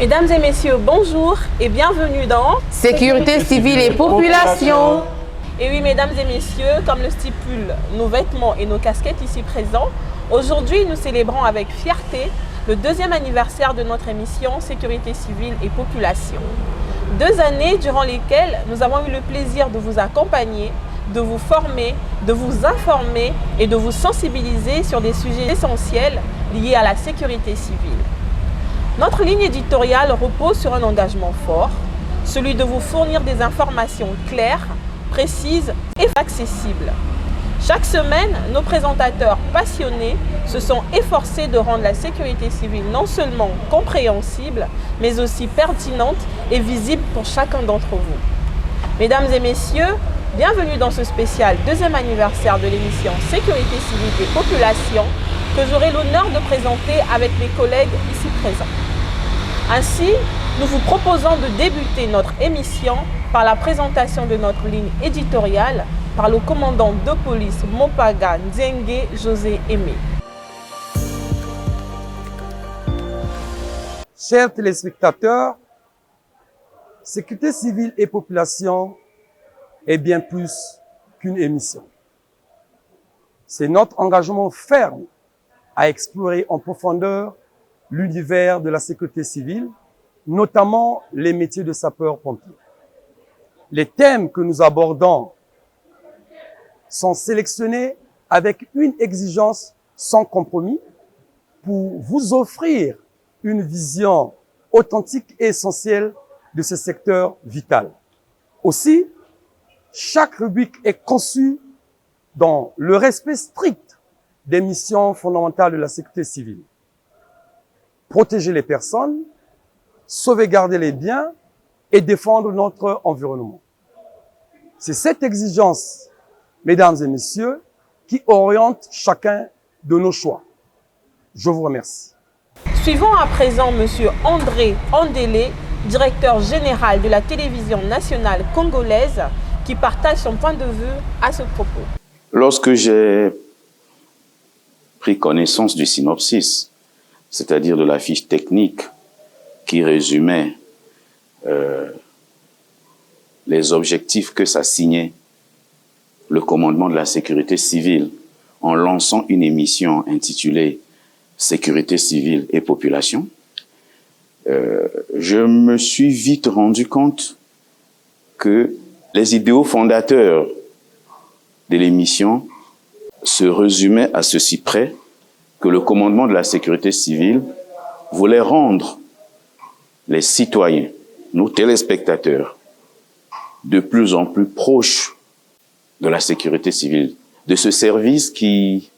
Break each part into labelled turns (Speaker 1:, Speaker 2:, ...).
Speaker 1: Mesdames et messieurs, bonjour et bienvenue dans
Speaker 2: Sécurité civile et population.
Speaker 1: Et oui, mesdames et messieurs, comme le stipulent nos vêtements et nos casquettes ici présents, aujourd'hui nous célébrons avec fierté le 2e anniversaire de notre émission Sécurité civile et population. 2 années durant lesquelles nous avons eu le plaisir de vous accompagner, de vous former, de vous informer et de vous sensibiliser sur des sujets essentiels liés à la sécurité civile. Notre ligne éditoriale repose sur un engagement fort, celui de vous fournir des informations claires, précises et accessibles. Chaque semaine, nos présentateurs passionnés se sont efforcés de rendre la sécurité civile non seulement compréhensible, mais aussi pertinente et visible pour chacun d'entre vous. Mesdames et messieurs, bienvenue dans ce spécial 2e anniversaire de l'émission Sécurité civile et population que j'aurai l'honneur de présenter avec mes collègues ici présents. Ainsi, nous vous proposons de débuter notre émission par la présentation de notre ligne éditoriale par le commandant de police Mopaga Nzengue José Aimé.
Speaker 3: Chers téléspectateurs, Sécurité civile et population est bien plus qu'une émission. C'est notre engagement ferme à explorer en profondeur l'univers de la sécurité civile, notamment les métiers de sapeur-pompier. Les thèmes que nous abordons sont sélectionnés avec une exigence sans compromis pour vous offrir une vision authentique et essentielle de ce secteur vital. Aussi, chaque rubrique est conçue dans le respect strict des missions fondamentales de la sécurité civile. Protéger les personnes, sauvegarder les biens et défendre notre environnement. C'est cette exigence, mesdames et messieurs, qui oriente chacun de nos choix. Je vous remercie.
Speaker 1: Suivons à présent M. André Andélé, directeur général de la télévision nationale congolaise, qui partage son point de vue à ce propos.
Speaker 4: Lorsque j'ai pris connaissance du synopsis, c'est-à-dire de la fiche technique qui résumait les objectifs que s'assignait le commandement de la sécurité civile en lançant une émission intitulée Sécurité civile et population, je me suis vite rendu compte que les idéaux fondateurs de l'émission se résumaient à ceci près, que le commandement de la sécurité civile voulait rendre les citoyens, nos téléspectateurs, de plus en plus proches de la sécurité civile, de ce service qui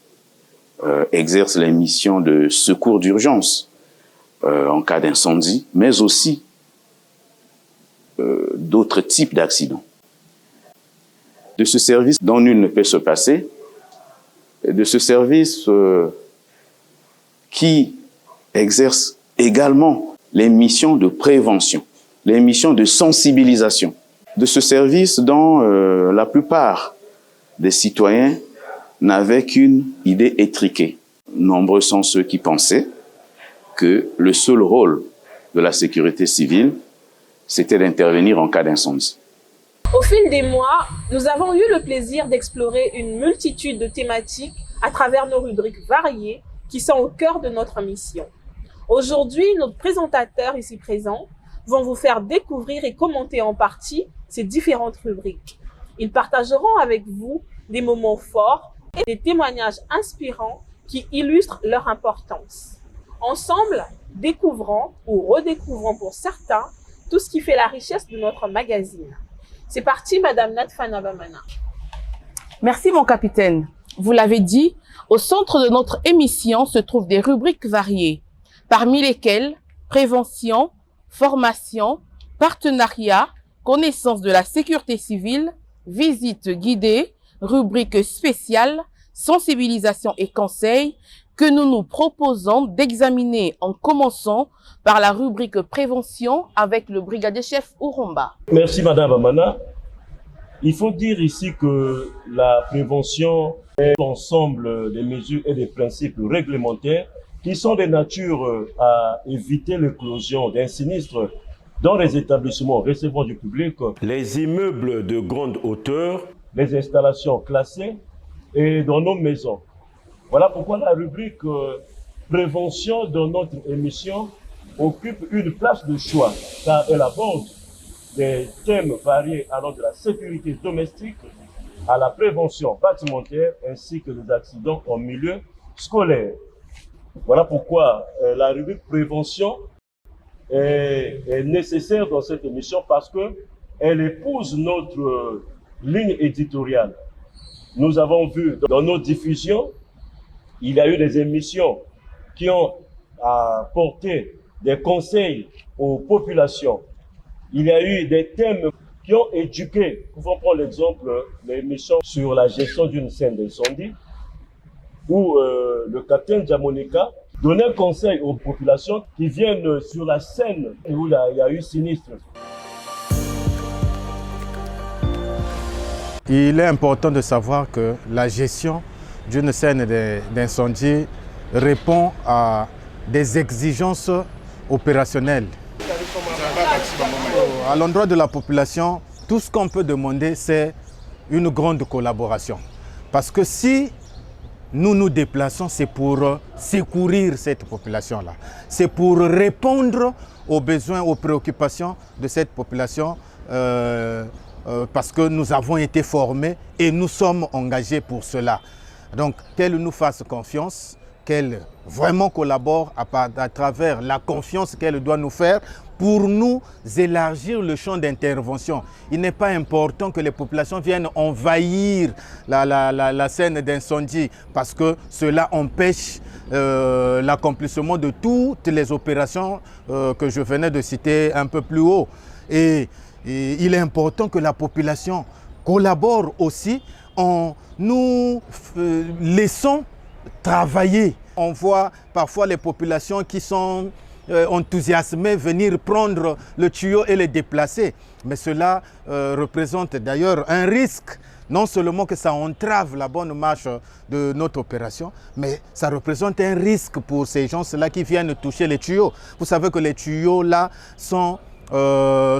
Speaker 4: exerce les missions de secours d'urgence en cas d'incendie, mais aussi d'autres types d'accidents. De ce service dont nul ne peut se passer, de ce service qui exerce également les missions de prévention, les missions de sensibilisation, de ce service dont la plupart des citoyens n'avaient qu'une idée étriquée. Nombreux sont ceux qui pensaient que le seul rôle de la sécurité civile, c'était d'intervenir en cas d'incendie.
Speaker 1: Au fil des mois, nous avons eu le plaisir d'explorer une multitude de thématiques à travers nos rubriques variées qui sont au cœur de notre mission. Aujourd'hui, nos présentateurs ici présents vont vous faire découvrir et commenter en partie ces différentes rubriques. Ils partageront avec vous des moments forts et des témoignages inspirants qui illustrent leur importance. Ensemble, découvrons ou redécouvrons pour certains tout ce qui fait la richesse de notre magazine. C'est parti, Madame Natfana Bamana.
Speaker 2: Merci mon capitaine. Vous l'avez dit, au centre de notre émission se trouvent des rubriques variées, parmi lesquelles prévention, formation, partenariat, connaissance de la sécurité civile, visite guidée, rubrique spéciale, sensibilisation et conseils, que nous nous proposons d'examiner en commençant par la rubrique prévention avec le brigadier chef Ouromba.
Speaker 5: Merci Madame Bamana. Il faut dire ici que la prévention est l'ensemble des mesures et des principes réglementaires qui sont de nature à éviter l'éclosion d'un sinistre dans les établissements recevant du public, les immeubles de grande hauteur, les installations classées et dans nos maisons. Voilà pourquoi la rubrique prévention dans notre émission occupe une place de choix, car elle aborde des thèmes variés allant de la sécurité domestique à la prévention bâtimentaire ainsi que des accidents en milieu scolaire. Voilà pourquoi la rubrique prévention est nécessaire dans cette émission parce qu'elle épouse notre ligne éditoriale. Nous avons vu dans nos diffusions, il y a eu des émissions qui ont apporté des conseils aux populations. Il y a eu des thèmes qui ont éduqué. Nous pouvons prendre l'exemple de l'émission sur la gestion d'une scène d'incendie où le capitaine Jamonika donnait un conseil aux populations qui viennent sur la scène où il y a eu sinistre.
Speaker 6: Il est important de savoir que la gestion d'une scène d'incendie répond à des exigences opérationnelles. À l'endroit de la population, tout ce qu'on peut demander, c'est une grande collaboration. Parce que si nous nous déplaçons, c'est pour secourir cette population-là. C'est pour répondre aux besoins, aux préoccupations de cette population parce que nous avons été formés et nous sommes engagés pour cela. Donc, qu'elle nous fasse confiance, qu'elle vraiment collabore à travers la confiance qu'elle doit nous faire pour nous élargir le champ d'intervention. Il n'est pas important que les populations viennent envahir la scène d'incendie parce que cela empêche l'accomplissement de toutes les opérations que je venais de citer un peu plus haut. Et il est important que la population collabore aussi en nous laissant travailler. On voit parfois les populations qui sont enthousiasmées venir prendre le tuyau et le déplacer. Mais cela représente d'ailleurs un risque. Non seulement que ça entrave la bonne marche de notre opération, mais ça représente un risque pour ces gens-là qui viennent toucher les tuyaux. Vous savez que les tuyaux-là sont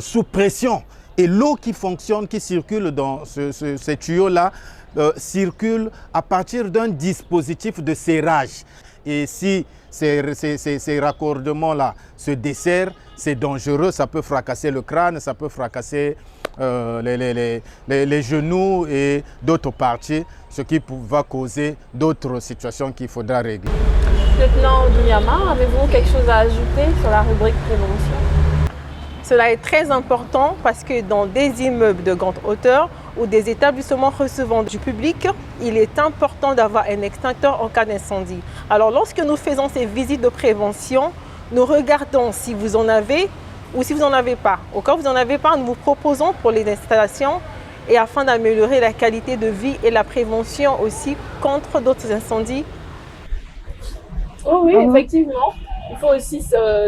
Speaker 6: sous pression. Et l'eau qui fonctionne, qui circule dans ces tuyaux-là, circule à partir d'un dispositif de serrage. Et si ces raccordements-là se desserrent, c'est dangereux, ça peut fracasser le crâne, ça peut fracasser les genoux et d'autres parties, ce qui va causer d'autres situations qu'il faudra régler.
Speaker 1: Lieutenant Dounyama, avez-vous quelque chose à ajouter sur la rubrique prévention? Cela est très important parce que dans des immeubles de grande hauteur ou des établissements recevant du public, il est important d'avoir un extincteur en cas d'incendie. Alors lorsque nous faisons ces visites de prévention, nous regardons si vous en avez ou si vous n'en avez pas. Au cas où vous n'en avez pas, nous vous proposons pour les installations et afin d'améliorer la qualité de vie et la prévention aussi contre d'autres incendies.
Speaker 7: Oh oui, effectivement. Il faut aussi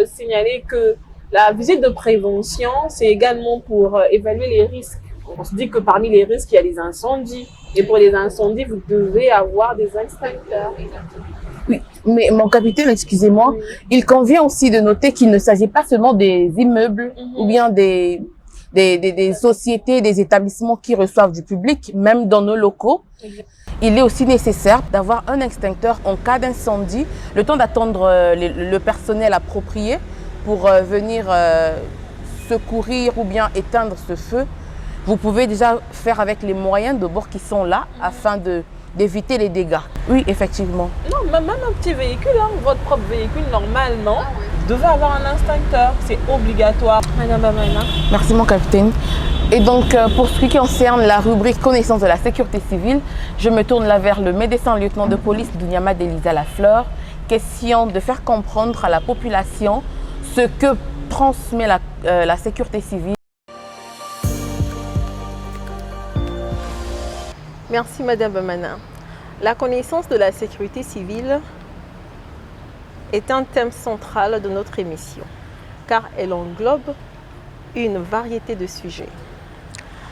Speaker 7: signaler que la visite de prévention, c'est également pour évaluer les risques. On se dit que parmi les risques, il y a les incendies. Et pour les incendies, vous devez avoir des extincteurs.
Speaker 2: Oui, mais mon capitaine, excusez-moi, il convient aussi de noter qu'il ne s'agit pas seulement des immeubles ou bien des sociétés, des établissements qui reçoivent du public, même dans nos locaux. Il est aussi nécessaire d'avoir un extincteur en cas d'incendie, le temps d'attendre le personnel approprié pour venir secourir ou bien éteindre ce feu. Vous pouvez déjà faire avec les moyens de bord qui sont là afin d'éviter les dégâts. Oui, effectivement.
Speaker 1: Non, même un petit véhicule, hein, votre propre véhicule, normalement, devait avoir un extincteur. C'est obligatoire. Madame Bamana.
Speaker 2: Merci, mon capitaine. Et donc, pour ce qui concerne la rubrique connaissance de la sécurité civile, je me tourne là vers le médecin lieutenant de police Dounyama Delisa Lafleur. Question de faire comprendre à la population ce que transmet la sécurité civile.
Speaker 1: Merci Madame Bamana. La connaissance de la sécurité civile est un thème central de notre émission, car elle englobe une variété de sujets.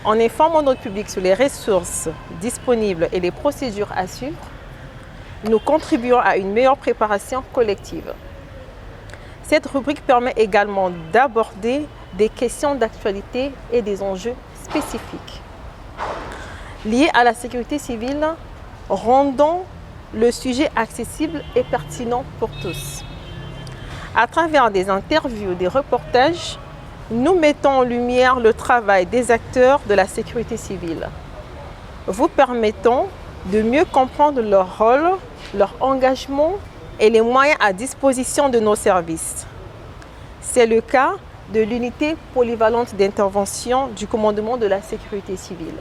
Speaker 1: En informant notre public sur les ressources disponibles et les procédures à suivre, nous contribuons à une meilleure préparation collective. Cette rubrique permet également d'aborder des questions d'actualité et des enjeux spécifiques liés à la sécurité civile, rendant le sujet accessible et pertinent pour tous. À travers des interviews, des reportages, nous mettons en lumière le travail des acteurs de la sécurité civile, vous permettant de mieux comprendre leur rôle, leur engagement et les moyens à disposition de nos services. C'est le cas de l'unité polyvalente d'intervention du commandement de la sécurité civile.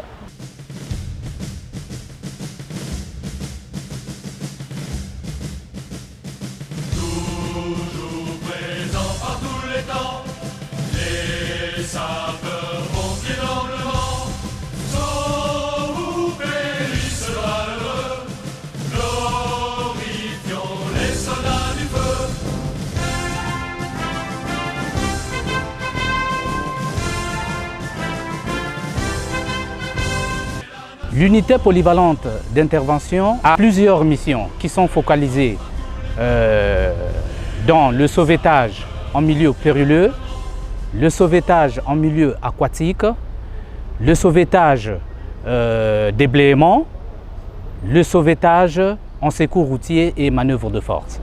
Speaker 8: Toujours présent par tous les temps, les sapeurs-pompiers dans le vent, sauvent ou périssent malheureux, glorifions les soldats du feu.
Speaker 9: L'unité polyvalente d'intervention a plusieurs missions qui sont focalisées dans le sauvetage en milieu périlleux, le sauvetage en milieu aquatique, le sauvetage des bléements, le sauvetage en secours routier et manœuvres de force.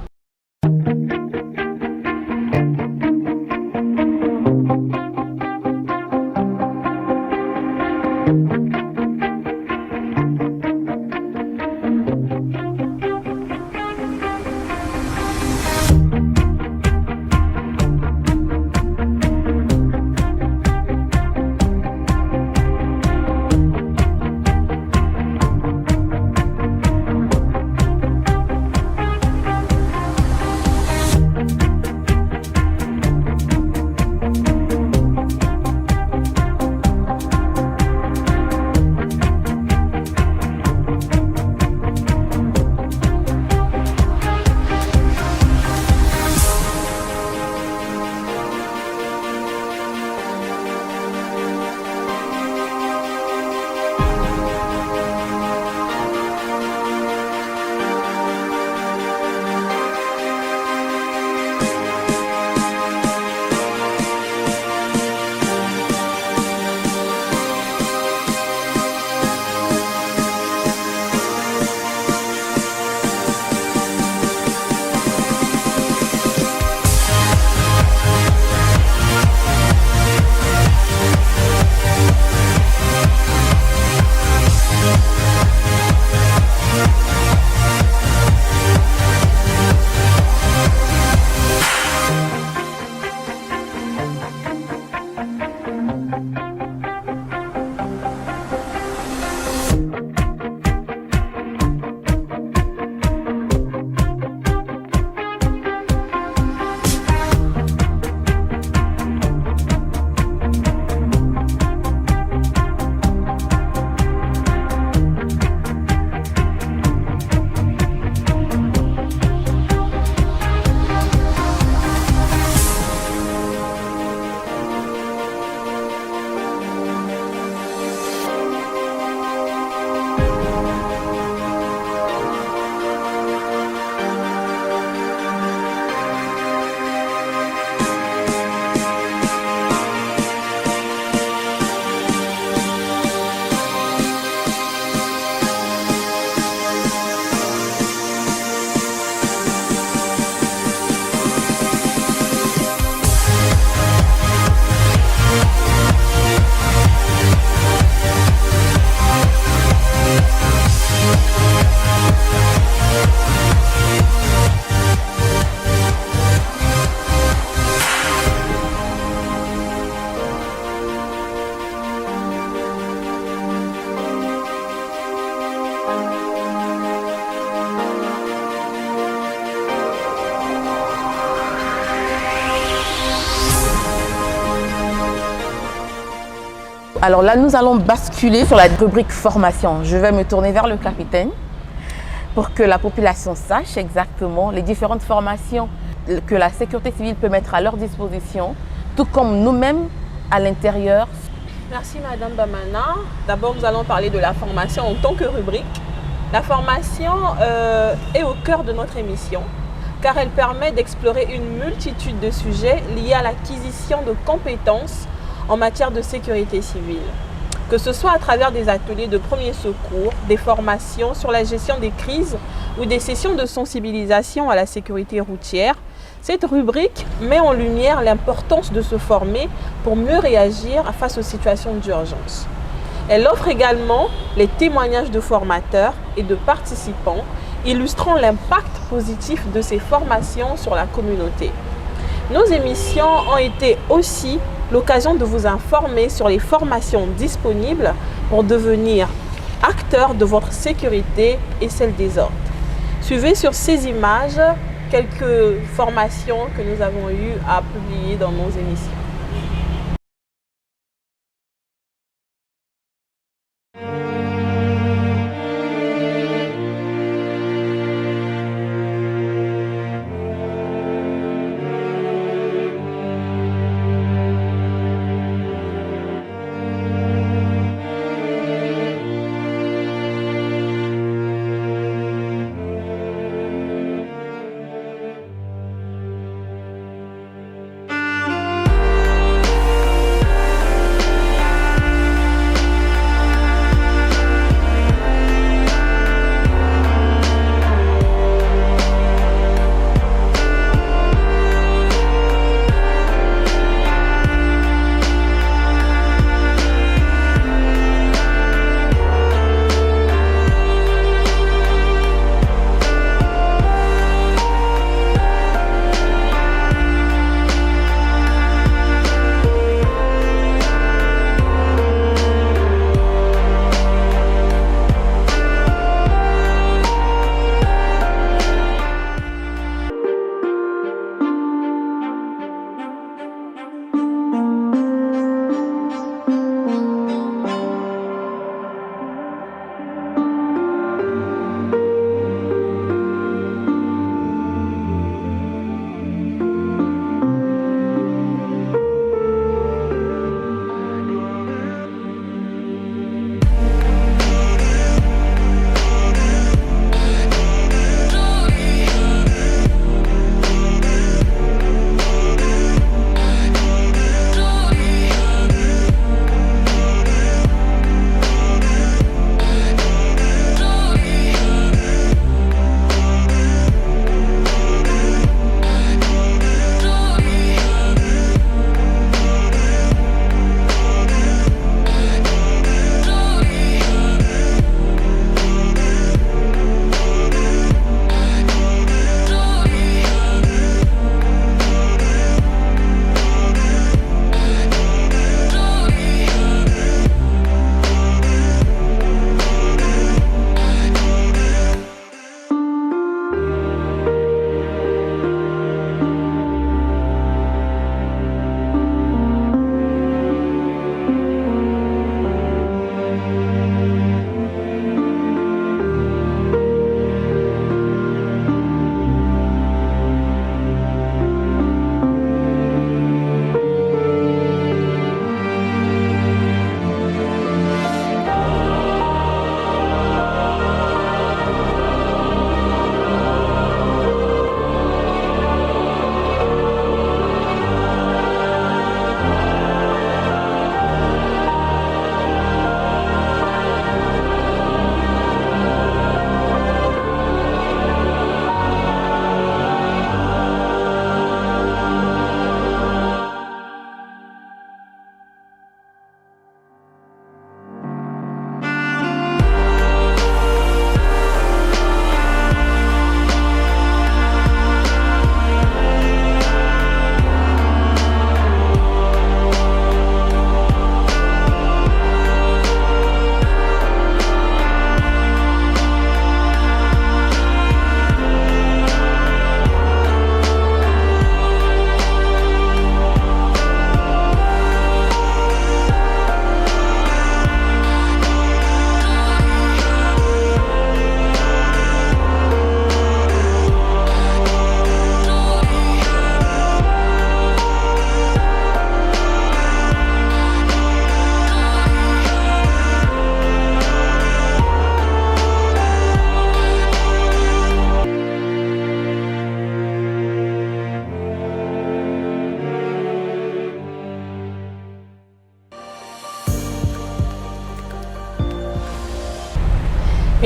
Speaker 2: Alors là, nous allons basculer sur la rubrique formation. Je vais me tourner vers le capitaine pour que la population sache exactement les différentes formations que la sécurité civile peut mettre à leur disposition, tout comme nous-mêmes à l'intérieur.
Speaker 1: Merci Madame Bamana. D'abord, nous allons parler de la formation en tant que rubrique. La formation est au cœur de notre émission car elle permet d'explorer une multitude de sujets liés à l'acquisition de compétences en matière de sécurité civile. Que ce soit à travers des ateliers de premiers secours, des formations sur la gestion des crises ou des sessions de sensibilisation à la sécurité routière, cette rubrique met en lumière l'importance de se former pour mieux réagir face aux situations d'urgence. Elle offre également les témoignages de formateurs et de participants illustrant l'impact positif de ces formations sur la communauté. Nos émissions ont été aussi l'occasion de vous informer sur les formations disponibles pour devenir acteur de votre sécurité et celle des autres. Suivez sur ces images quelques formations que nous avons eues à publier dans nos émissions.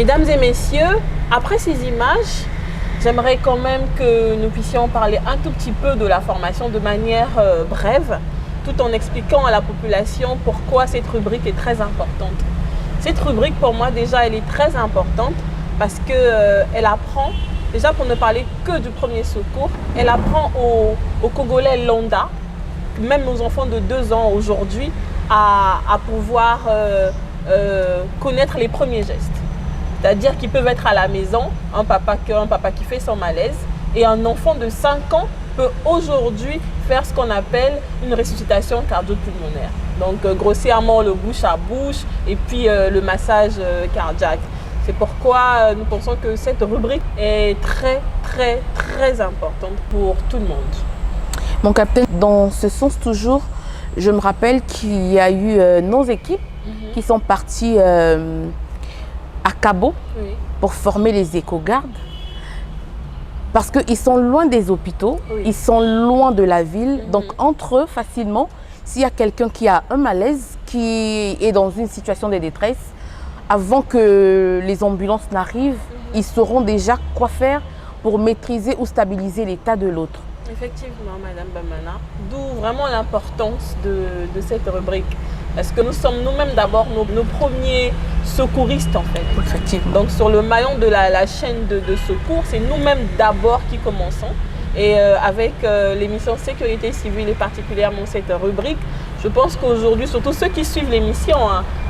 Speaker 1: Mesdames et messieurs, après ces images, j'aimerais quand même que nous puissions parler un tout petit peu de la formation de manière brève, tout en expliquant à la population pourquoi cette rubrique est très importante. Cette rubrique, pour moi, déjà, elle est très importante parce qu'elle apprend, déjà pour ne parler que du premier secours, elle apprend aux Congolais lambda, même nos enfants de 2 ans aujourd'hui, à pouvoir connaître les premiers gestes. C'est-à-dire qu'ils peuvent être à la maison, un papa qui fait son malaise, et un enfant de 5 ans peut aujourd'hui faire ce qu'on appelle une ressuscitation cardio-pulmonaire. Donc grossièrement le bouche à bouche et puis le massage cardiaque. C'est pourquoi nous pensons que cette rubrique est très très très importante pour tout le monde.
Speaker 2: Mon capitaine, dans ce sens toujours, je me rappelle qu'il y a eu nos équipes qui sont parties à Cabo pour former les éco-gardes. Parce qu'ils sont loin des hôpitaux, ils sont loin de la ville. Donc entre eux, facilement, s'il y a quelqu'un qui a un malaise, qui est dans une situation de détresse, avant que les ambulances n'arrivent, ils sauront déjà quoi faire pour maîtriser ou stabiliser l'état de l'autre.
Speaker 1: Effectivement, Madame Bamana, d'où vraiment l'importance de cette rubrique. Parce que nous sommes nous-mêmes d'abord nos premiers secouristes en fait.
Speaker 2: Effectivement.
Speaker 1: Donc sur le maillon de la chaîne de secours, c'est nous-mêmes d'abord qui commençons. Et avec l'émission Sécurité civile et particulièrement cette rubrique, je pense qu'aujourd'hui, surtout ceux qui suivent l'émission,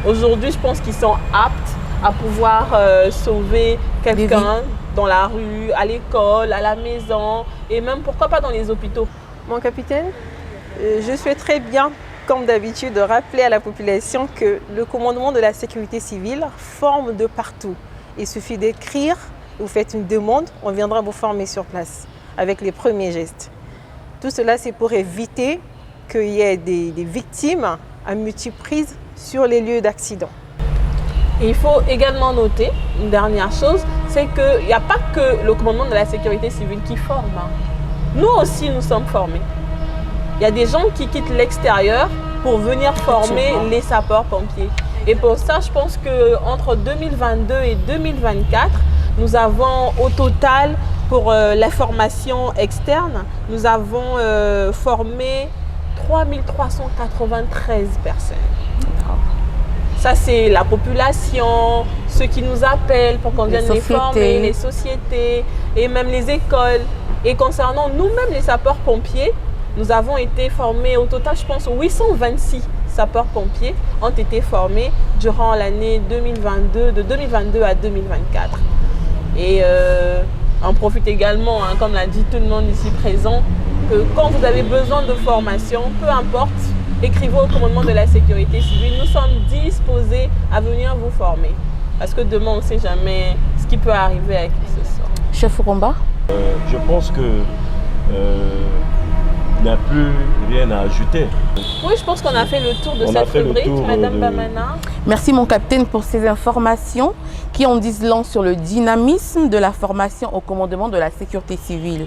Speaker 1: aujourd'hui je pense qu'ils sont aptes à pouvoir sauver quelqu'un dans la rue, à l'école, à la maison et même pourquoi pas dans les hôpitaux.
Speaker 10: Mon capitaine, je souhaiterais bien, comme d'habitude, de rappeler à la population que le commandement de la sécurité civile forme de partout. Il suffit d'écrire, vous faites une demande, on viendra vous former sur place avec les premiers gestes. Tout cela, c'est pour éviter qu'il y ait des victimes à multiprises sur les lieux d'accident.
Speaker 1: Et il faut également noter une dernière chose, c'est qu'il n'y a pas que le commandement de la sécurité civile qui forme. Nous aussi, nous sommes formés. Il y a des gens qui quittent l'extérieur pour venir former les sapeurs-pompiers. Et pour ça, je pense qu'entre 2022 et 2024, nous avons au total, pour la formation externe, nous avons formé 3393 personnes. Ça, c'est la population, ceux qui nous appellent pour qu'on vienne les former, les sociétés et même les écoles. Et concernant nous-mêmes, les sapeurs-pompiers, nous avons été formés au total, je pense, 826 sapeurs-pompiers ont été formés durant l'année 2022, de 2022 à 2024. Et on profite également, comme l'a dit tout le monde ici présent, que quand vous avez besoin de formation, peu importe, écrivez au commandement de la sécurité civile. Nous sommes disposés à venir vous former. Parce que demain, on ne sait jamais ce qui peut arriver avec qui ce soit.
Speaker 2: Chef Ouromba,
Speaker 5: je pense que il n'y a plus rien à ajouter.
Speaker 1: Oui, je pense qu'on a fait le tour de cette rubrique, Madame Bamana.
Speaker 2: Merci mon capitaine pour ces informations qui en disent long sur le dynamisme de la formation au commandement de la sécurité civile.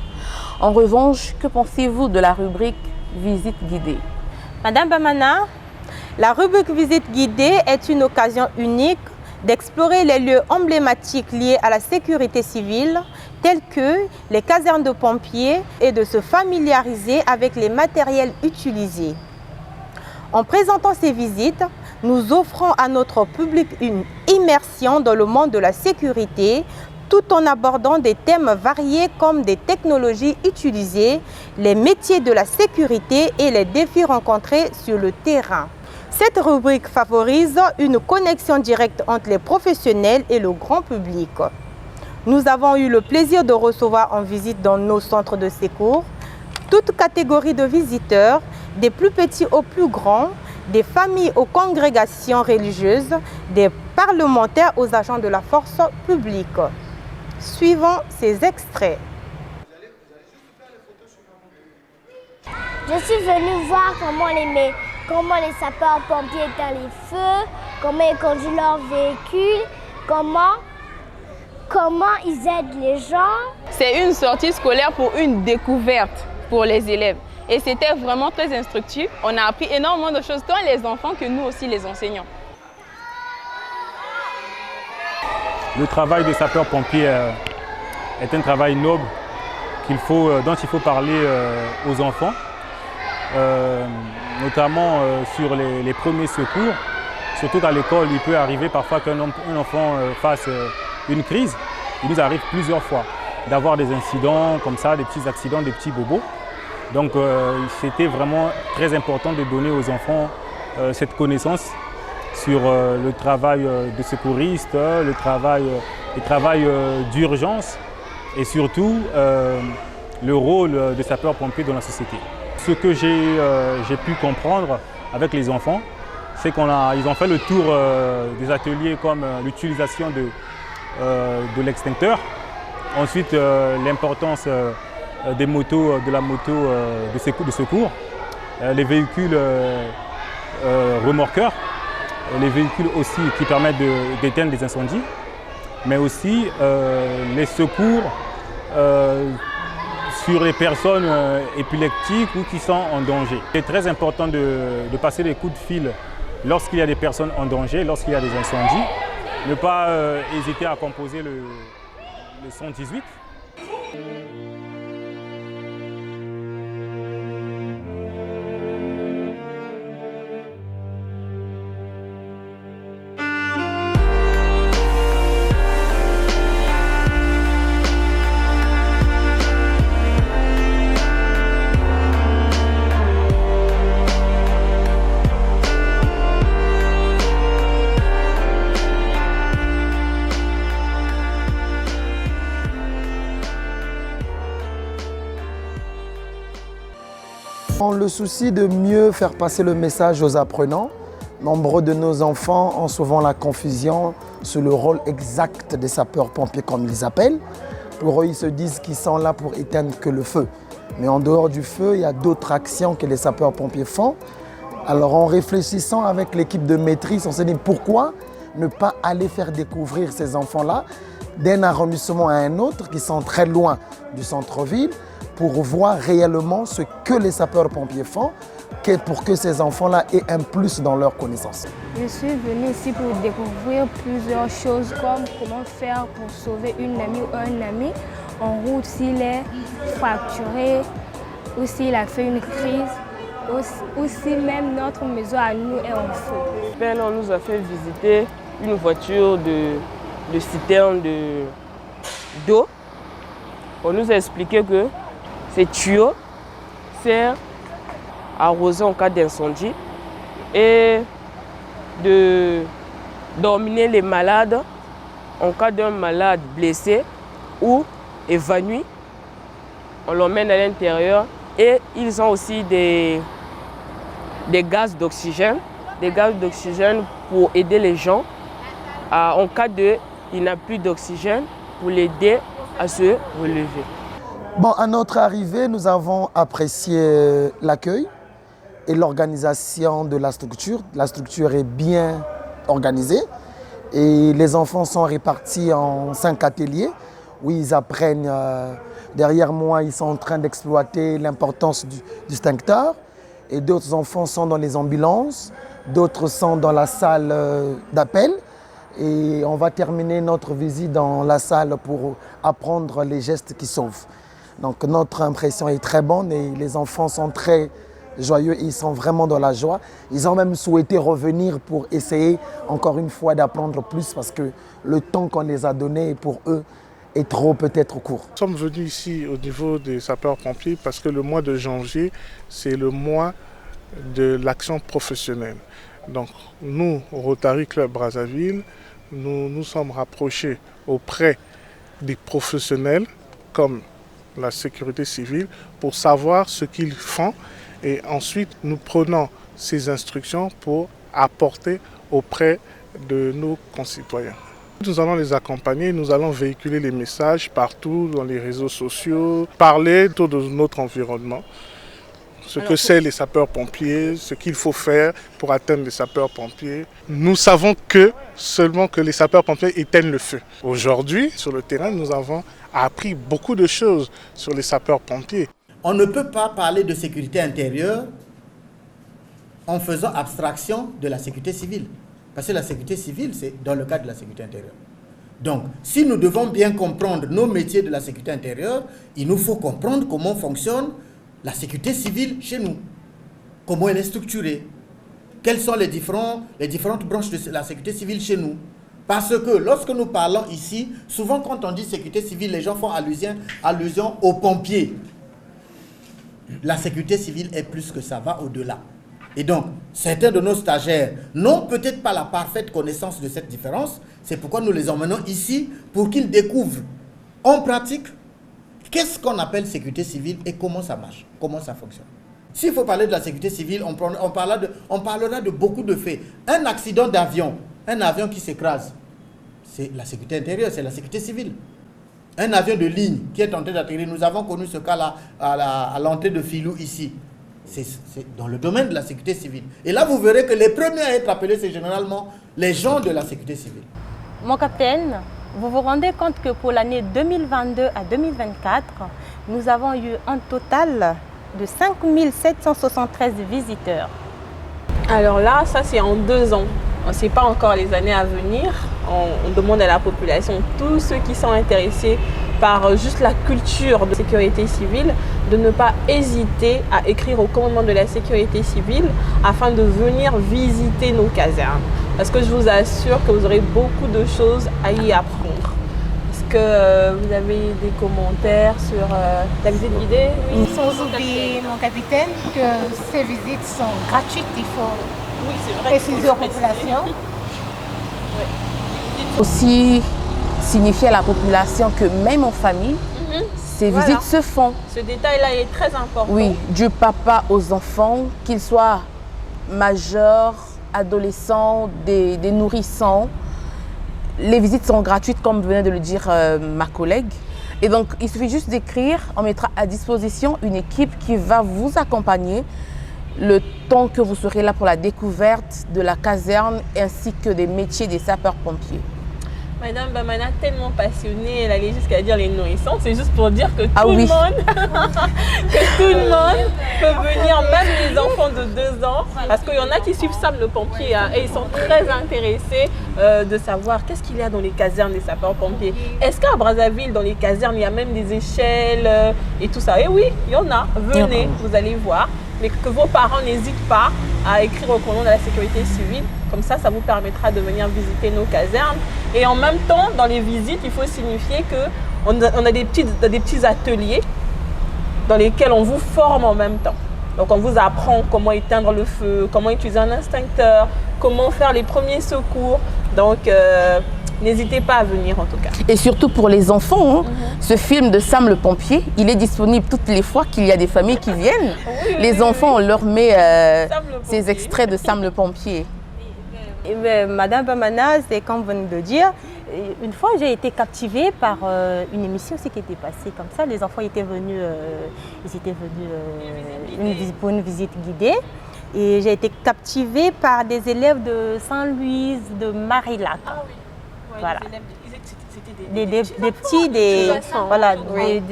Speaker 2: En revanche, que pensez-vous de la rubrique visite guidée?
Speaker 10: Madame Bamana, la rubrique visite guidée est une occasion unique d'explorer les lieux emblématiques liés à la sécurité civile, tels que les casernes de pompiers, et de se familiariser avec les matériels utilisés. En présentant ces visites, nous offrons à notre public une immersion dans le monde de la sécurité, tout en abordant des thèmes variés comme des technologies utilisées, les métiers de la sécurité et les défis rencontrés sur le terrain. Cette rubrique favorise une connexion directe entre les professionnels et le grand public. Nous avons eu le plaisir de recevoir en visite dans nos centres de secours toutes catégories de visiteurs, des plus petits aux plus grands, des familles aux congrégations religieuses, des parlementaires aux agents de la force publique. Suivons ces extraits.
Speaker 11: Je suis venue voir comment les sapeurs-pompiers éteignent les feux, comment ils conduisent leur véhicule, comment ils aident les gens.
Speaker 12: C'est une sortie scolaire pour une découverte pour les élèves. Et c'était vraiment très instructif. On a appris énormément de choses, tant les enfants que nous aussi les enseignants.
Speaker 6: Le travail des sapeurs-pompiers est un travail noble dont il faut parler aux enfants, notamment sur les premiers secours. Surtout qu'à l'école, il peut arriver parfois qu'un enfant fasse une crise. Il nous arrive plusieurs fois d'avoir des incidents comme ça, des petits accidents, des petits bobos. Donc c'était vraiment très important de donner aux enfants cette connaissance sur le travail de secouriste, le travail d'urgence et surtout le rôle des sapeurs-pompiers dans la société. Ce que j'ai pu comprendre avec les enfants, c'est qu'ils ont fait le tour des ateliers comme l'utilisation de l'extincteur, ensuite l'importance des motos, de la moto de secours, les véhicules remorqueurs, les véhicules aussi qui permettent d'éteindre des incendies, mais aussi les secours sur les personnes épileptiques ou qui sont en danger. C'est très important de passer des coups de fil lorsqu'il y a des personnes en danger, lorsqu'il y a des incendies. Ne pas hésiter à composer le 118.
Speaker 13: Le souci de mieux faire passer le message aux apprenants. Nombreux de nos enfants ont souvent la confusion sur le rôle exact des sapeurs-pompiers comme ils appellent. Pour eux, ils se disent qu'ils sont là pour éteindre que le feu. Mais en dehors du feu, il y a d'autres actions que les sapeurs-pompiers font. Alors en réfléchissant avec l'équipe de maîtrise, on s'est dit pourquoi ne pas aller faire découvrir ces enfants-là d'un arrondissement à un autre qui sont très loin du centre-ville, pour voir réellement ce que les sapeurs-pompiers font, pour que ces enfants-là aient un plus dans leurs connaissances.
Speaker 14: Je suis venue ici pour découvrir plusieurs choses comme comment faire pour sauver une amie ou un ami en route s'il est fracturé ou s'il a fait une crise ou si même notre maison à nous est en feu.
Speaker 15: On nous a fait visiter une voiture de citerne d'eau. On nous a expliqué que ces tuyaux servent à arroser en cas d'incendie et d'emmener les malades en cas d'un malade blessé ou évanoui. On l'emmène à l'intérieur et ils ont aussi des gaz d'oxygène pour aider les gens en cas il n'a plus d'oxygène pour l'aider à se relever.
Speaker 13: Bon, à notre arrivée, nous avons apprécié l'accueil et l'organisation de la structure. La structure est bien organisée et les enfants sont répartis en 5 ateliers où ils apprennent. Derrière moi, ils sont en train d'exploiter l'importance du distincteur et d'autres enfants sont dans les ambulances, d'autres sont dans la salle d'appel. Et on va terminer notre visite dans la salle pour apprendre les gestes qui sauvent. Donc notre impression est très bonne et les enfants sont très joyeux, ils sont vraiment dans la joie. Ils ont même souhaité revenir pour essayer encore une fois d'apprendre plus parce que le temps qu'on les a donné pour eux est trop peut-être court.
Speaker 16: Nous sommes venus ici au niveau des sapeurs-pompiers parce que le mois de janvier, c'est le mois de l'action professionnelle. Donc nous, au Rotary Club Brazzaville, nous nous sommes rapprochés auprès des professionnels comme la sécurité civile pour savoir ce qu'ils font et ensuite nous prenons ces instructions pour apporter auprès de nos concitoyens. Nous allons les accompagner, nous allons véhiculer les messages partout dans les réseaux sociaux, parler autour de notre environnement, ce que c'est les sapeurs-pompiers, ce qu'il faut faire pour atteindre les sapeurs-pompiers. Nous savons seulement que les sapeurs-pompiers éteignent le feu. Aujourd'hui, sur le terrain, nous avons appris beaucoup de choses sur les sapeurs-pompiers.
Speaker 17: On ne peut pas parler de sécurité intérieure en faisant abstraction de la sécurité civile. Parce que la sécurité civile, c'est dans le cadre de la sécurité intérieure. Donc, si nous devons bien comprendre nos métiers de la sécurité intérieure, il nous faut comprendre comment fonctionne la sécurité civile chez nous. Comment elle est structurée. Quelles sont les différentes branches de la sécurité civile chez nous. Parce que lorsque nous parlons ici, souvent quand on dit sécurité civile, les gens font allusion aux pompiers. La sécurité civile est plus que ça, va au-delà. Et donc, certains de nos stagiaires n'ont peut-être pas la parfaite connaissance de cette différence. C'est pourquoi nous les emmenons ici pour qu'ils découvrent en pratique qu'est-ce qu'on appelle sécurité civile et comment ça marche, comment ça fonctionne. S'il faut parler de la sécurité civile, on parlera de beaucoup de faits. Un accident d'avion, un avion qui s'écrase, c'est la sécurité intérieure, c'est la sécurité civile. Un avion de ligne qui est en train d'atterrir, nous avons connu ce cas-là à l'entrée de Filou ici. C'est dans le domaine de la sécurité civile. Et là, vous verrez que les premiers à être appelés, c'est généralement les gens de la sécurité civile.
Speaker 10: Mon capitaine, vous vous rendez compte que pour l'année 2022 à 2024, nous avons eu un total de 5 773 visiteurs.
Speaker 1: Alors là, ça c'est en 2 ans. On ne sait pas encore les années à venir. On demande à la population, tous ceux qui sont intéressés par juste la culture de sécurité civile, de ne pas hésiter à écrire au commandement de la sécurité civile afin de venir visiter nos casernes. Parce que je vous assure que vous aurez beaucoup de choses à y apprendre. Est-ce que vous avez des commentaires sur la visite guidée?
Speaker 18: Oui. Sans oublier, mon capitaine, que ces visites sont gratuites. Il faut préciser aux populations.
Speaker 2: Aussi signifier à la population que même en famille, ces visites se font.
Speaker 1: Ce détail-là est très important.
Speaker 2: Oui, du papa aux enfants, qu'ils soient majeurs, adolescents, des nourrissons. Les visites sont gratuites, comme venait de le dire ma collègue. Et donc, il suffit juste d'écrire, on mettra à disposition une équipe qui va vous accompagner le temps que vous serez là pour la découverte de la caserne ainsi que des métiers des sapeurs-pompiers.
Speaker 1: Madame Bamana, tellement passionnée, elle allait jusqu'à dire les nourrissons. C'est juste pour dire que tout le monde peut venir, même les enfants de 2 ans. Parce qu'il y en a qui suivent Sam le pompier et ils sont très intéressés de savoir qu'est-ce qu'il y a dans les casernes des sapeurs-pompiers. Est-ce qu'à Brazzaville, dans les casernes, il y a même des échelles et tout ça? Et oui, il y en a. Venez, vous allez voir. Mais que vos parents n'hésitent pas à écrire au commandement de la sécurité civile. Comme ça, ça vous permettra de venir visiter nos casernes. Et en même temps, dans les visites, il faut signifier qu'on a des petits ateliers dans lesquels on vous forme en même temps. Donc, on vous apprend comment éteindre le feu, comment utiliser un extincteur, comment faire les premiers secours. Donc, n'hésitez pas à venir en tout cas.
Speaker 2: Et surtout pour les enfants, ce film de Sam le pompier, il est disponible toutes les fois qu'il y a des familles qui viennent. Les enfants, on leur met ces extraits de Sam le pompier.
Speaker 10: Madame Bamana, c'est comme vous venez de dire, une fois j'ai été captivée par une émission aussi qui était passée comme ça. Les enfants étaient venus, pour une visite guidée. Et j'ai été captivée par des élèves de Saint-Louis, de Marillac. Voilà. Des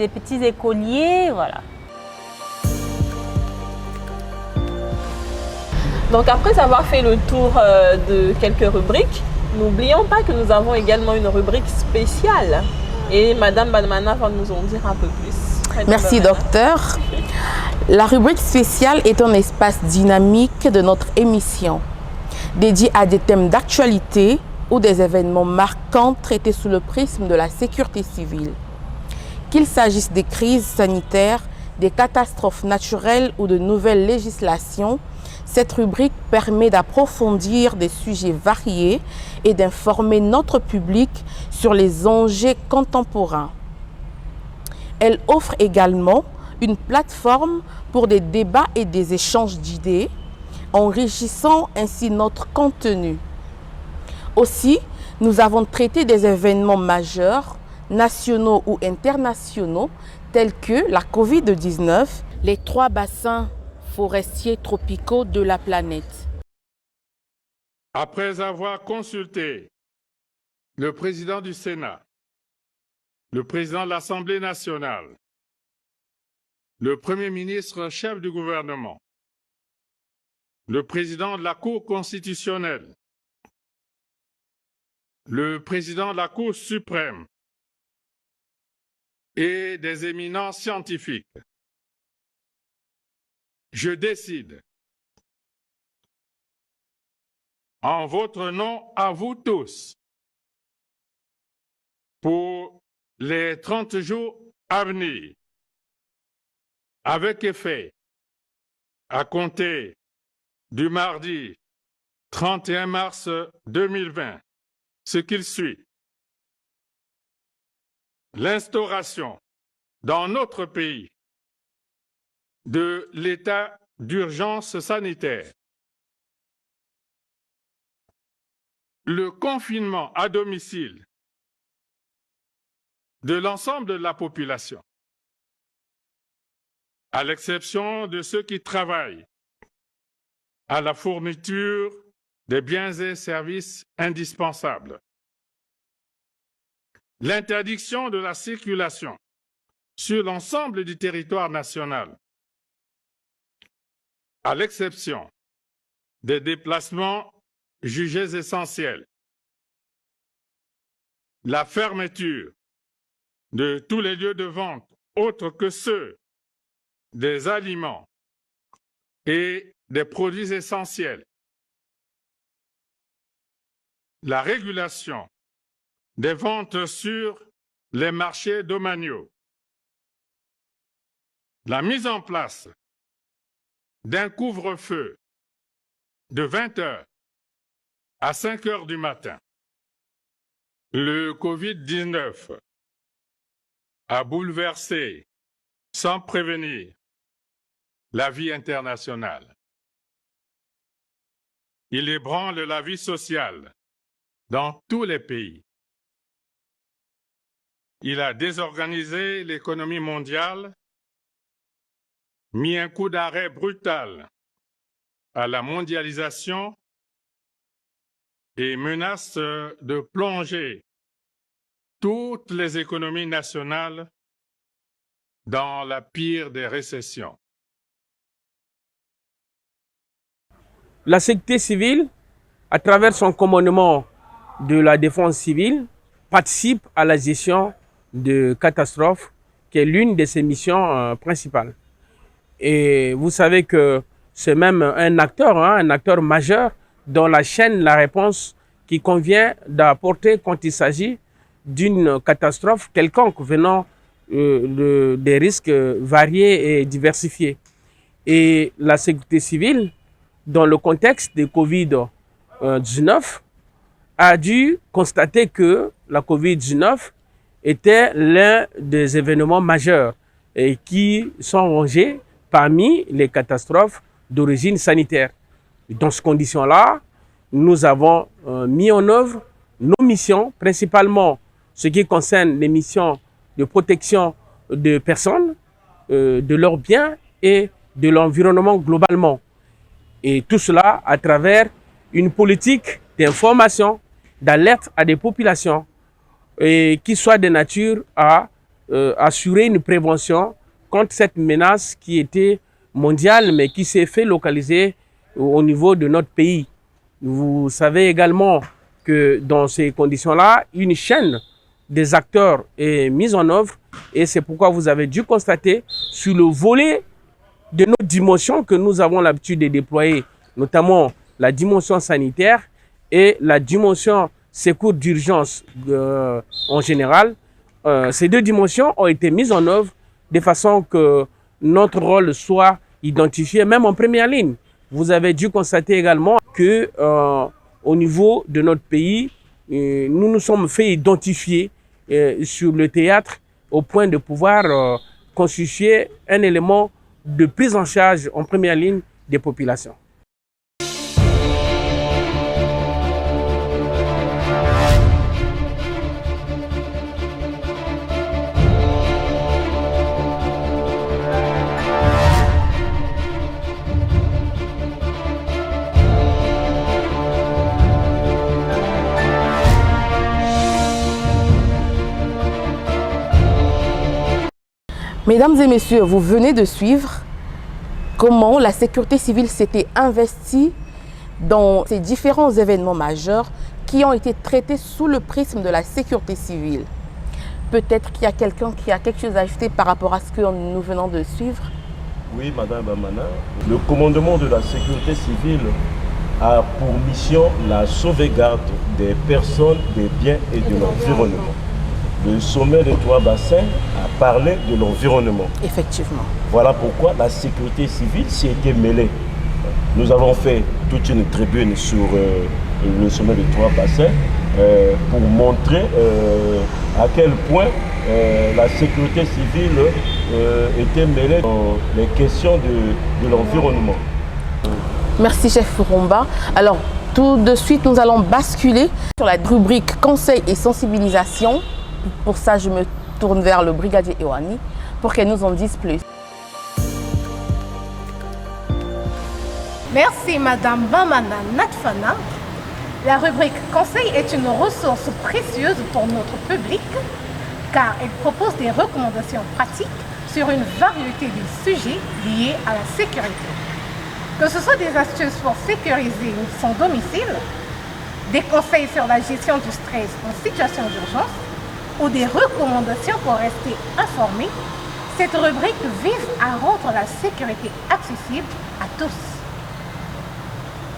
Speaker 10: petits écoliers, voilà.
Speaker 1: Donc après avoir fait le tour de quelques rubriques, n'oublions pas que nous avons également une rubrique spéciale. Et Madame Bamana va nous en dire un peu plus.
Speaker 2: Merci docteur. La rubrique spéciale est un espace dynamique de notre émission, dédié à des thèmes d'actualité ou des événements marquants traités sous le prisme de la sécurité civile. Qu'il s'agisse des crises sanitaires, des catastrophes naturelles ou de nouvelles législations, cette rubrique permet d'approfondir des sujets variés et d'informer notre public sur les enjeux contemporains. Elle offre également une plateforme pour des débats et des échanges d'idées, enrichissant ainsi notre contenu. Aussi, nous avons traité des événements majeurs, nationaux ou internationaux, tels que la Covid-19, les 3 bassins forestiers tropicaux de la planète.
Speaker 19: Après avoir consulté le président du Sénat, le président de l'Assemblée nationale, le Premier ministre chef du gouvernement, le président de la Cour constitutionnelle, le président de la Cour suprême et des éminents scientifiques, je décide, en votre nom à vous tous, pour les 30 jours à venir, avec effet à compter du mardi 31 mars 2020, ce qu'il suit. L'instauration dans notre pays de l'état d'urgence sanitaire, le confinement à domicile de l'ensemble de la population, à l'exception de ceux qui travaillent à la fourniture des biens et services indispensables. L'interdiction de la circulation sur l'ensemble du territoire national, à l'exception des déplacements jugés essentiels. La fermeture de tous les lieux de vente autres que ceux des aliments et des produits essentiels. La régulation des ventes sur les marchés domaniaux. La mise en place d'un couvre-feu de 20 h à 5 h du matin. Le Covid-19 a bouleversé, sans prévenir, la vie internationale. Il ébranle la vie sociale dans tous les pays. Il a désorganisé l'économie mondiale, mis un coup d'arrêt brutal à la mondialisation et menace de plonger toutes les économies nationales dans la pire des récessions.
Speaker 15: La sécurité civile, à travers son commandement de la défense civile, participe à la gestion de catastrophes, qui est l'une de ses missions principales. Et vous savez que c'est même un acteur majeur dans la chaîne La Réponse qui convient d'apporter quand il s'agit d'une catastrophe quelconque venant des risques variés et diversifiés. Et la sécurité civile, dans le contexte de Covid-19, a dû constater que la Covid-19 était l'un des événements majeurs et qui sont rangés parmi les catastrophes d'origine sanitaire. Dans ces conditions-là, nous avons mis en œuvre nos missions, principalement ce qui concerne les missions de protection de personnes, de leurs biens et de l'environnement globalement. Et tout cela à travers une politique d'information, d'alerte à des populations et qui soit de nature à assurer une prévention contre cette menace qui était mondiale mais qui s'est fait localiser au niveau de notre pays. Vous savez également que dans ces conditions-là, une chaîne des acteurs est mise en œuvre et c'est pourquoi vous avez dû constater sur le volet de nos dimensions que nous avons l'habitude de déployer, notamment la dimension sanitaire et la dimension secours d'urgence en général. Ces deux dimensions ont été mises en œuvre de façon que notre rôle soit identifié même en première ligne. Vous avez dû constater également que au niveau de notre pays, nous nous sommes fait identifier sur le théâtre au point de pouvoir constituer un élément de prise en charge en première ligne des populations.
Speaker 2: Mesdames et messieurs, vous venez de suivre comment la sécurité civile s'était investie dans ces différents événements majeurs qui ont été traités sous le prisme de la sécurité civile. Peut-être qu'il y a quelqu'un qui a quelque chose à ajouter par rapport à ce que nous venons de suivre.
Speaker 5: Oui, Madame Bamana. Le commandement de la sécurité civile a pour mission la sauvegarde des personnes, des biens et de l'environnement. Le sommet des trois bassins a parlé de l'environnement.
Speaker 2: Effectivement.
Speaker 5: Voilà pourquoi la sécurité civile s'y était mêlée. Nous avons fait toute une tribune sur le sommet des trois bassins pour montrer à quel point la sécurité civile était mêlée dans les questions de l'environnement.
Speaker 2: Merci, chef Furumba. Alors, tout de suite, nous allons basculer sur la rubrique conseil et sensibilisation. Pour ça, je me tourne vers le brigadier Ewani pour qu'elle nous en dise plus.
Speaker 18: Merci Madame Bamana Natfana. La rubrique conseil est une ressource précieuse pour notre public car elle propose des recommandations pratiques sur une variété de sujets liés à la sécurité. Que ce soit des astuces pour sécuriser son domicile, des conseils sur la gestion du stress en situation d'urgence ou des recommandations pour rester informé, cette rubrique vise à rendre la sécurité accessible à tous.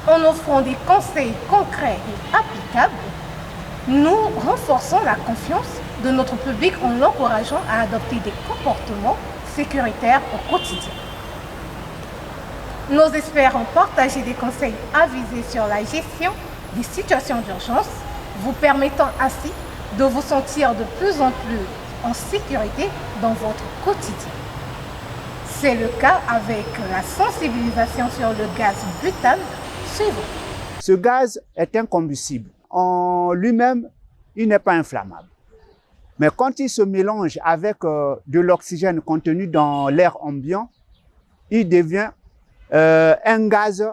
Speaker 18: En offrant des conseils concrets et applicables, nous renforçons la confiance de notre public en l'encourageant à adopter des comportements sécuritaires au quotidien. Nos experts ont partagé des conseils avisés sur la gestion des situations d'urgence, vous permettant ainsi de vous sentir de plus en plus en sécurité dans votre quotidien. C'est le cas avec la sensibilisation sur le gaz butane suivant.
Speaker 20: Ce gaz est un combustible. En lui-même, il n'est pas inflammable. Mais quand il se mélange avec de l'oxygène contenu dans l'air ambiant, il devient un gaz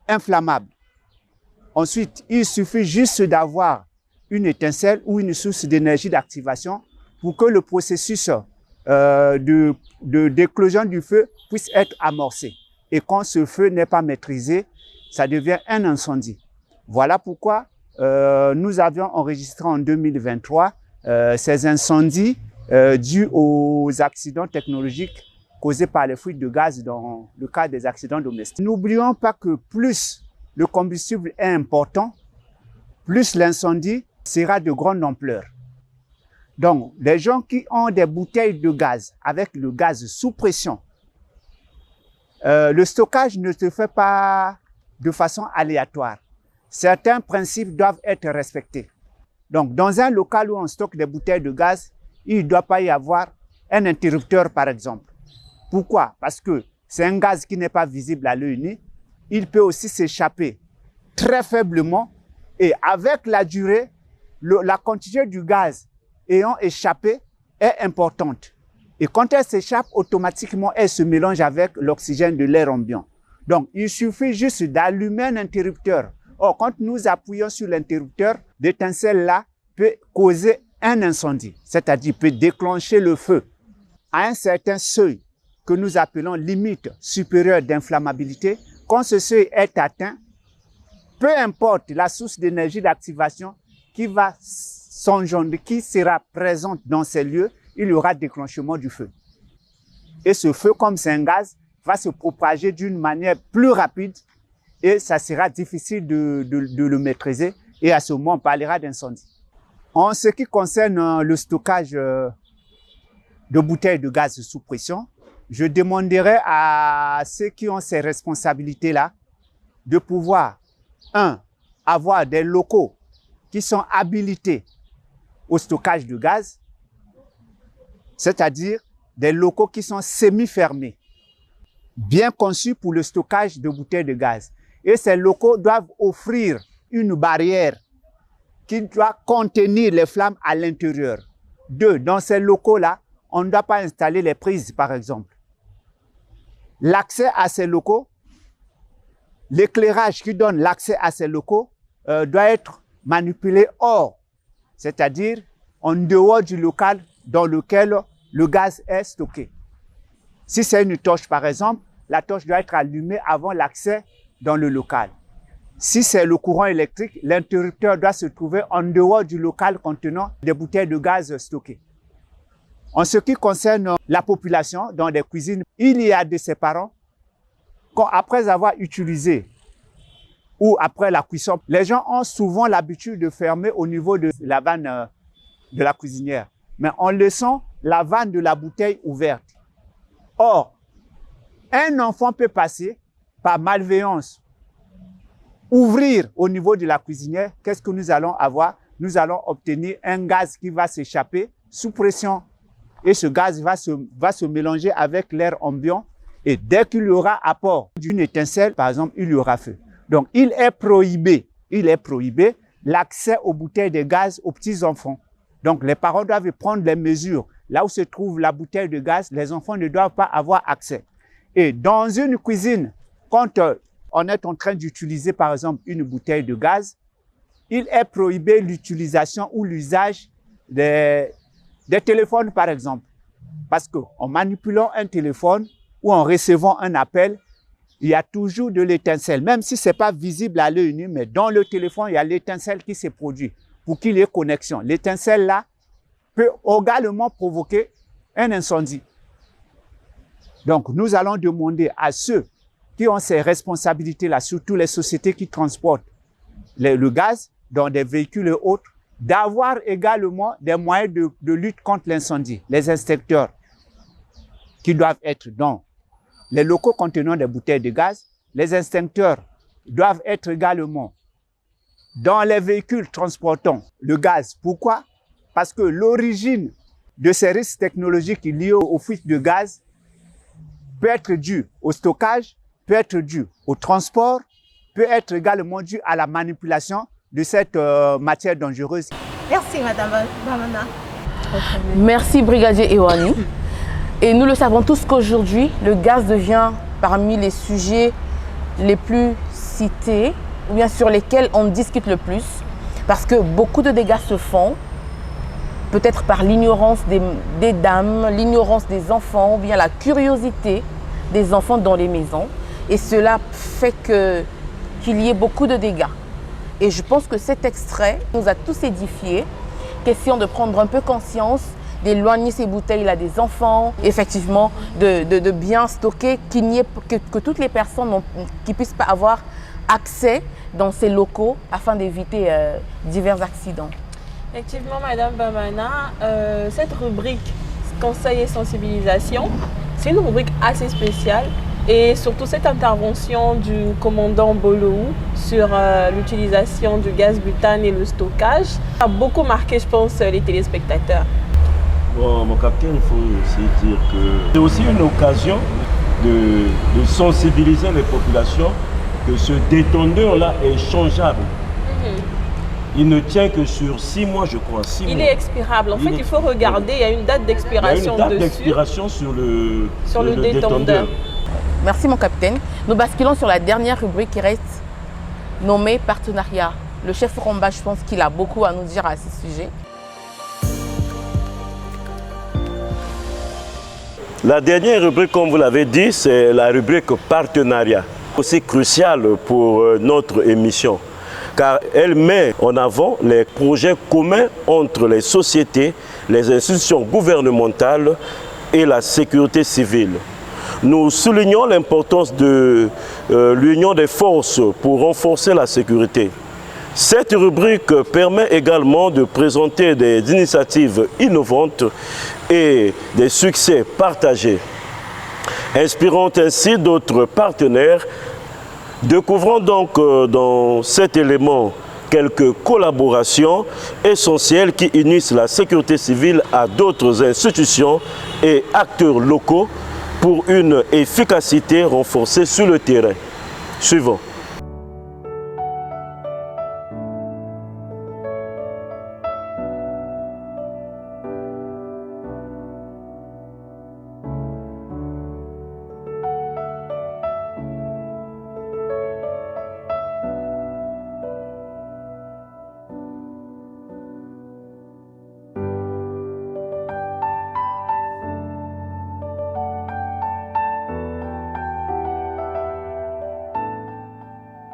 Speaker 20: inflammable. Ensuite, il suffit juste d'avoir une étincelle ou une source d'énergie d'activation pour que le processus d'éclosion du feu puisse être amorcé. Et quand ce feu n'est pas maîtrisé, ça devient un incendie. Voilà pourquoi nous avions enregistré en 2023 ces incendies dus aux accidents technologiques causés par les fuites de gaz dans le cas des accidents domestiques. N'oublions pas que plus le combustible est important, plus l'incendie sera de grande ampleur. Donc, les gens qui ont des bouteilles de gaz avec le gaz sous pression, le stockage ne se fait pas de façon aléatoire. Certains principes doivent être respectés. Donc, dans un local où on stocke des bouteilles de gaz, il ne doit pas y avoir un interrupteur, par exemple. Pourquoi? Parce que c'est un gaz qui n'est pas visible à l'œil nu. Il peut aussi s'échapper très faiblement et avec la durée, la quantité du gaz ayant échappé est importante. Et quand elle s'échappe, automatiquement, elle se mélange avec l'oxygène de l'air ambiant. Donc, il suffit juste d'allumer un interrupteur. Or, quand nous appuyons sur l'interrupteur, l'étincelle-là peut causer un incendie, c'est-à-dire peut déclencher le feu à un certain seuil que nous appelons limite supérieure d'inflammabilité. Quand ce seuil est atteint, peu importe la source d'énergie d'activation qui va s'engendrer, qui sera présente dans ces lieux, il y aura déclenchement du feu. Et ce feu, comme c'est un gaz, va se propager d'une manière plus rapide et ça sera difficile de le maîtriser. Et à ce moment, on parlera d'incendie. En ce qui concerne le stockage de bouteilles de gaz sous pression, je demanderai à ceux qui ont ces responsabilités-là de pouvoir, avoir des locaux qui sont habilités au stockage de gaz, c'est-à-dire des locaux qui sont semi-fermés, bien conçus pour le stockage de bouteilles de gaz. Et ces locaux doivent offrir une barrière qui doit contenir les flammes à l'intérieur. 2, dans ces locaux-là, on ne doit pas installer les prises, par exemple. L'accès à ces locaux, l'éclairage qui donne l'accès à ces locaux doit être manipulé hors, c'est-à-dire en dehors du local dans lequel le gaz est stocké. Si c'est une torche, par exemple, la torche doit être allumée avant l'accès dans le local. Si c'est le courant électrique, l'interrupteur doit se trouver en dehors du local contenant des bouteilles de gaz stockées. En ce qui concerne la population dans des cuisines, il y a de ces parents après avoir utilisé ou après la cuisson, les gens ont souvent l'habitude de fermer au niveau de la vanne de la cuisinière, mais en laissant la vanne de la bouteille ouverte. Or, un enfant peut passer par malveillance, ouvrir au niveau de la cuisinière. Qu'est-ce que nous allons avoir? Nous allons obtenir un gaz qui va s'échapper sous pression. Et ce gaz va se mélanger avec l'air ambiant. Et dès qu'il y aura apport d'une étincelle, par exemple, il y aura feu. Donc, il est prohibé l'accès aux bouteilles de gaz aux petits-enfants. Donc, les parents doivent prendre les mesures. Là où se trouve la bouteille de gaz, les enfants ne doivent pas avoir accès. Et dans une cuisine, quand on est en train d'utiliser, par exemple, une bouteille de gaz, il est prohibé l'utilisation ou l'usage des téléphones, par exemple. Parce qu'en manipulant un téléphone ou en recevant un appel, il y a toujours de l'étincelle. Même si ce n'est pas visible à l'œil nu, mais dans le téléphone, il y a l'étincelle qui se produit pour qu'il y ait connexion. L'étincelle-là peut également provoquer un incendie. Donc, nous allons demander à ceux qui ont ces responsabilités-là, surtout les sociétés qui transportent le gaz dans des véhicules et autres, d'avoir également des moyens de lutte contre l'incendie. Les inspecteurs qui doivent être dans les locaux contenant des bouteilles de gaz, les inspecteurs doivent être également dans les véhicules transportant le gaz. Pourquoi? Parce que l'origine de ces risques technologiques liés aux fuites de gaz peut être due au stockage, peut être due au transport, peut être également due à la manipulation de cette matière dangereuse.
Speaker 18: Merci, Madame Bamana.
Speaker 2: Merci, Brigadier Ewani. Et nous le savons tous qu'aujourd'hui, le gaz devient parmi les sujets les plus cités, ou bien sur lesquels on discute le plus, parce que beaucoup de dégâts se font, peut-être par l'ignorance des dames, l'ignorance des enfants, ou bien la curiosité des enfants dans les maisons. Et cela fait qu'il y ait beaucoup de dégâts. Et je pense que cet extrait nous a tous édifiés. Question de prendre un peu conscience, d'éloigner ces bouteilles-là des enfants, effectivement, de bien stocker, que toutes les personnes qui puissent pas avoir accès dans ces locaux afin d'éviter divers accidents.
Speaker 1: Effectivement, Madame Bamana, cette rubrique conseil et sensibilisation, c'est une rubrique assez spéciale. Et surtout cette intervention du commandant Boloou sur l'utilisation du gaz butane et le stockage a beaucoup marqué, je pense, les téléspectateurs.
Speaker 5: Bon, mon capitaine, il faut aussi dire que c'est aussi une occasion de sensibiliser les populations que ce détonneur-là est changeable. Il ne tient que sur 6 mois, je crois. 6 mois.
Speaker 1: Il est expirable. En fait, il faut regarder, il y a une date d'expiration dessus.
Speaker 5: Il y a une date d'expiration sur le
Speaker 1: détendeur.
Speaker 2: Merci mon capitaine. Nous basculons sur la dernière rubrique qui reste nommée partenariat. Le chef Romba, je pense qu'il a beaucoup à nous dire à ce sujet.
Speaker 5: La dernière rubrique, comme vous l'avez dit, c'est la rubrique partenariat. Aussi cruciale pour notre émission, car elle met en avant les projets communs entre les sociétés, les institutions gouvernementales et la sécurité civile. Nous soulignons l'importance de l'union des forces pour renforcer la sécurité. Cette rubrique permet également de présenter des initiatives innovantes et des succès partagés, inspirant ainsi d'autres partenaires. Découvrons donc dans cet élément quelques collaborations essentielles qui unissent la sécurité civile à d'autres institutions et acteurs locaux pour une efficacité renforcée sur le terrain. Suivant.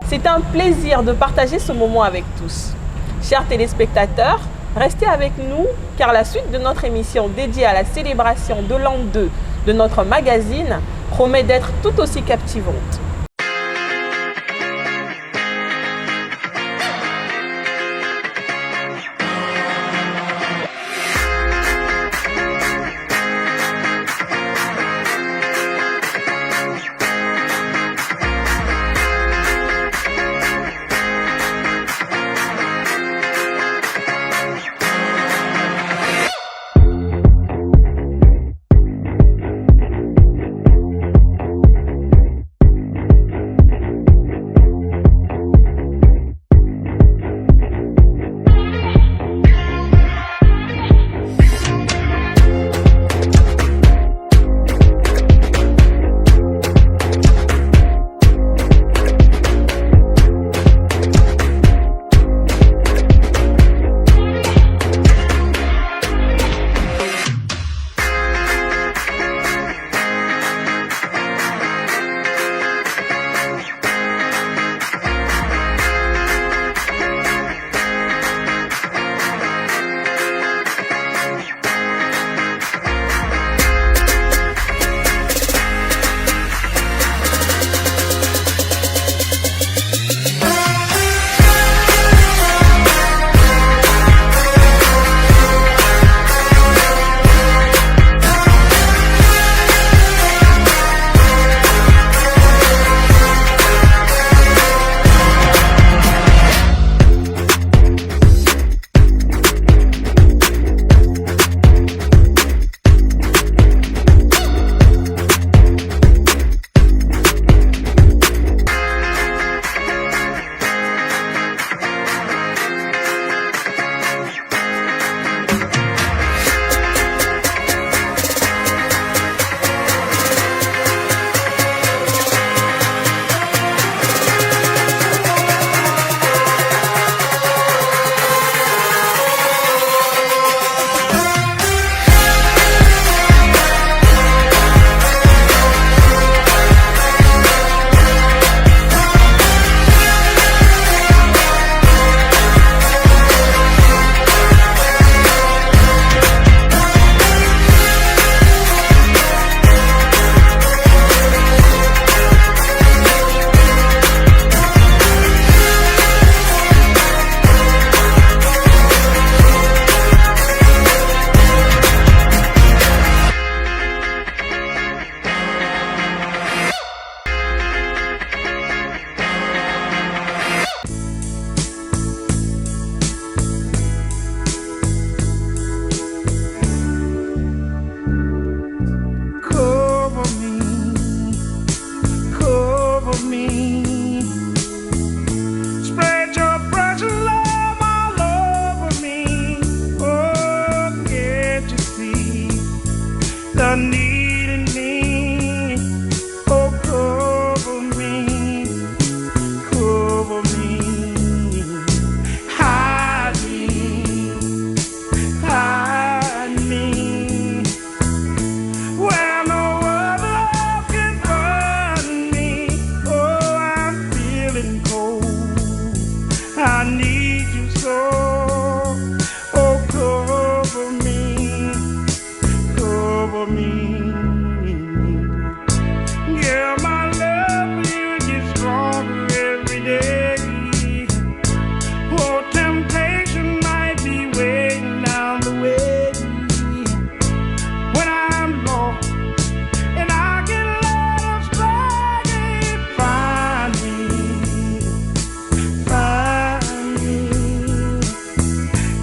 Speaker 1: C'est un plaisir de partager ce moment avec tous. Chers téléspectateurs, restez avec nous car la suite de notre émission dédiée à la célébration de l'an 2 de notre magazine promet d'être tout aussi captivante.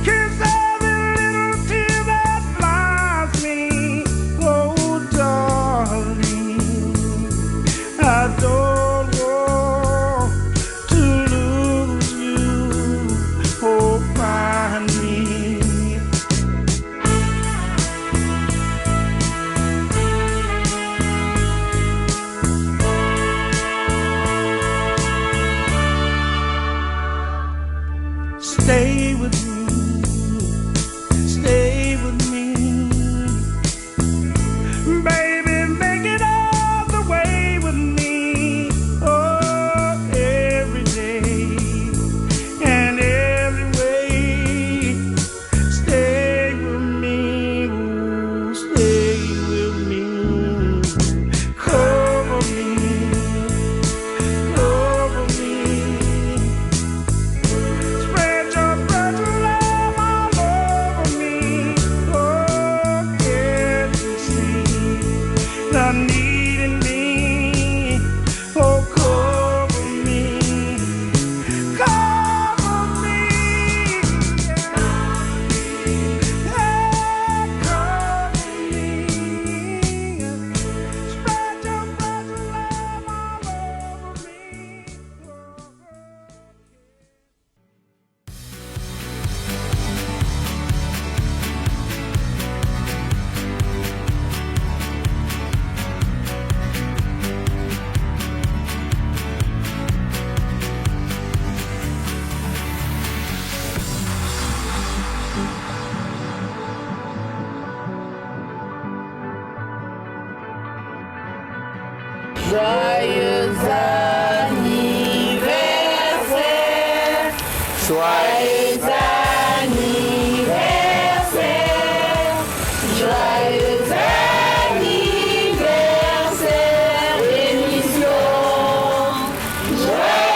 Speaker 8: Kiss every little tear that blinds me. Oh,
Speaker 2: Joyeux anniversaire, joyeux anniversaire, joyeux anniversaire, émission. Joyeux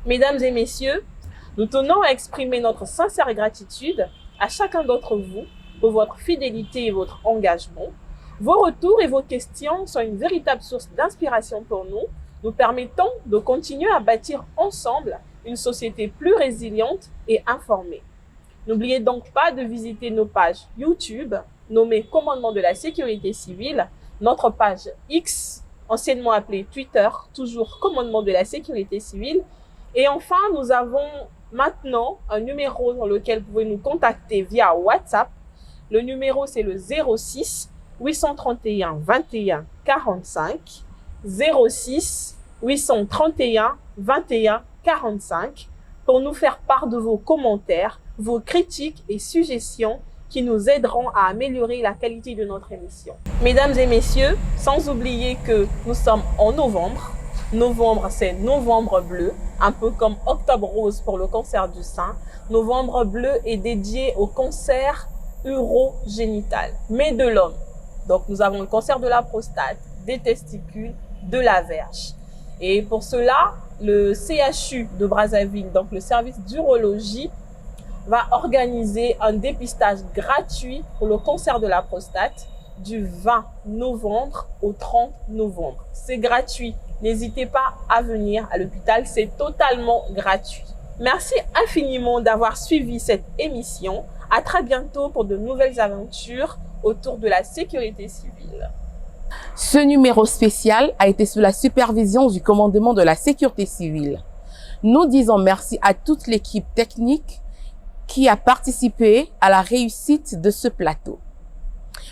Speaker 1: Mesdames et messieurs, nous tenons à exprimer notre sincère gratitude à chacun d'entre vous pour votre fidélité et votre engagement. Vos retours et vos questions sont une véritable source d'inspiration pour nous, nous permettant de continuer à bâtir ensemble une société plus résiliente et informée. N'oubliez donc pas de visiter nos pages YouTube, nommées Commandement de la sécurité civile, notre page X, anciennement appelée Twitter, toujours Commandement de la sécurité civile. Et enfin, nous avons maintenant un numéro dans lequel vous pouvez nous contacter via WhatsApp. Le numéro, c'est le 06 831 21 45, 06 831 21 45, pour nous faire part de vos commentaires, vos critiques et suggestions qui nous aideront à améliorer la qualité de notre émission. Mesdames et messieurs, sans oublier que nous sommes en novembre. Novembre, c'est Novembre bleu, un peu comme Octobre rose pour le cancer du sein. Novembre bleu est dédié au cancer urogénital, mais de l'homme. Donc, nous avons le cancer de la prostate, des testicules, de la verge. Et pour cela, le CHU de Brazzaville, donc le service d'urologie, va organiser un dépistage gratuit pour le cancer de la prostate du 20 novembre au 30 novembre. C'est gratuit. N'hésitez pas à venir à l'hôpital, c'est totalement gratuit. Merci infiniment d'avoir suivi cette émission. À très bientôt pour de nouvelles aventures autour de la sécurité civile.
Speaker 2: Ce numéro spécial a été sous la supervision du commandement de la sécurité civile. Nous disons merci à toute l'équipe technique qui a participé à la réussite de ce plateau.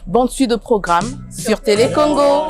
Speaker 2: Bonne suite de programme sur Télé Congo.